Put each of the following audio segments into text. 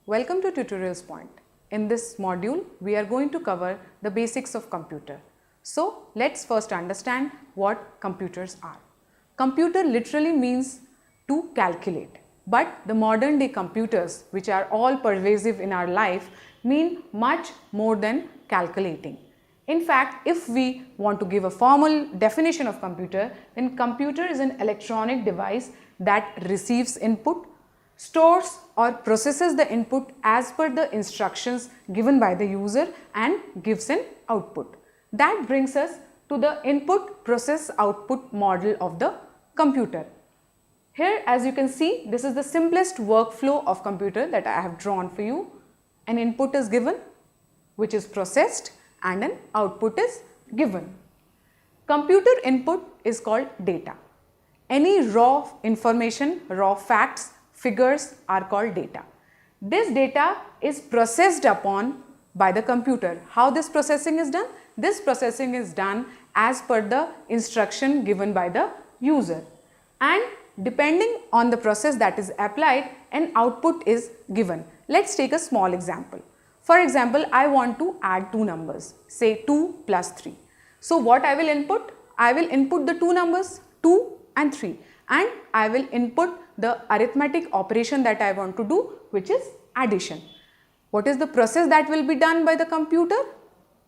Welcome to Tutorials Point. In this module, we are going to cover the basics of computer. So, let's first understand what computers are. Computer literally means to calculate, but the modern day computers, which are all pervasive in our life, mean much more than calculating. In fact, if we want to give a formal definition of computer, then computer is an electronic device that receives input, stores or processes the input as per the instructions given by the user and gives an output. That brings us to the input process output model of the computer. Here, as you can see, this is the simplest workflow of computer that I have drawn for you. An input is given, which is processed, and an output is given. Computer input is called data. Any raw information, raw facts, figures are called data. This data is processed upon by the computer. How this processing is done? This processing is done as per the instruction given by the user, and depending on the process that is applied, an output is given. Let's take a small example. For example, I want to add two numbers, say 2 plus 3. So what I will input? I will input the two numbers 2 and 3, and I will input the arithmetic operation that I want to do, which is addition. What is the process that will be done by the computer?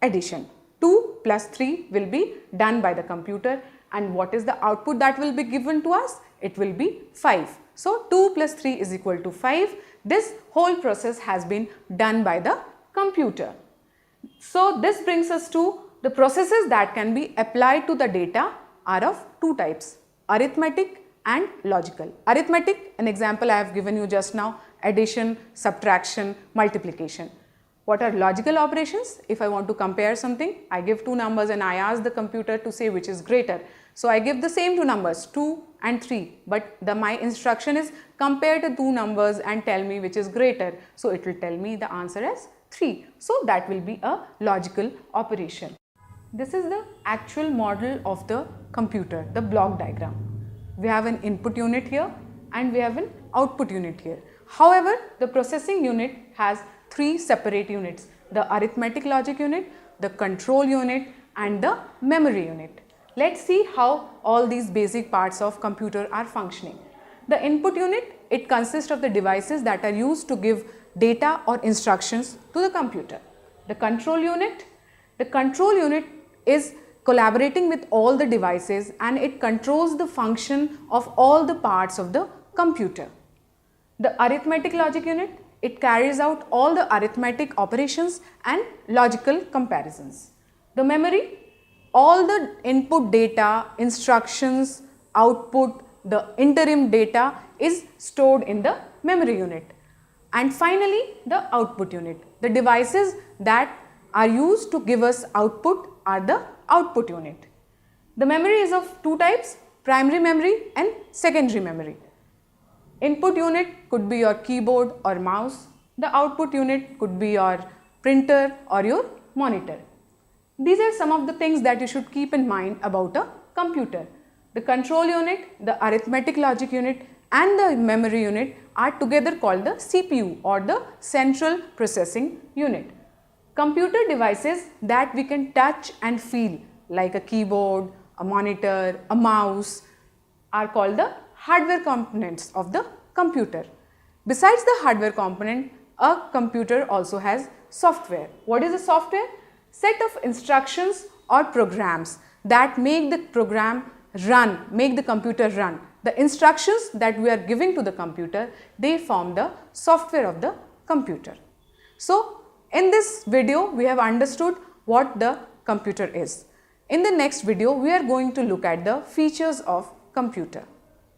Addition. 2 plus 3 will be done by the computer, and what is the output that will be given to us? It will be 5. So 2 plus 3 is equal to 5. This whole process has been done by the computer. So this brings us to the processes that can be applied to the data are of two types: arithmetic and logical. Arithmetic, an example I have given you just now: addition, subtraction, multiplication. What are logical operations? If I want to compare something, I give two numbers and I ask the computer to say which is greater. So I give the same two numbers, 2 and 3, but my instruction is compare the two numbers and tell me which is greater. So it will tell me the answer as 3. So that will be a logical operation. This is the actual model of the computer, the block diagram. We have an input unit here and we have an output unit here. However, the processing unit has three separate units: the arithmetic logic unit, the control unit, and the memory unit. Let's see how all these basic parts of computer are functioning. The input unit, it consists of the devices that are used to give data or instructions to the computer. The control unit is collaborating with all the devices and it controls the function of all the parts of the computer. The arithmetic logic unit, it carries out all the arithmetic operations and logical comparisons. The memory, all the input data, instructions, output, the interim data is stored in the memory unit. And finally, the output unit. The devices that are used to give us output are the output unit. The memory is of two types: primary memory and secondary memory. Input unit could be your keyboard or mouse. The output unit could be your printer or your monitor. These are some of the things that you should keep in mind about a computer. The control unit, the arithmetic logic unit, and the memory unit are together called the CPU or the central processing unit. Computer devices that we can touch and feel, like a keyboard, a monitor, a mouse, are called the hardware components of the computer. Besides the hardware component, a computer also has software. What is a software? Set of instructions or programs that make the program run, make the computer run. The instructions that we are giving to the computer, they form the software of the computer. So, in this video, we have understood what the computer is. In the next video, we are going to look at the features of computer.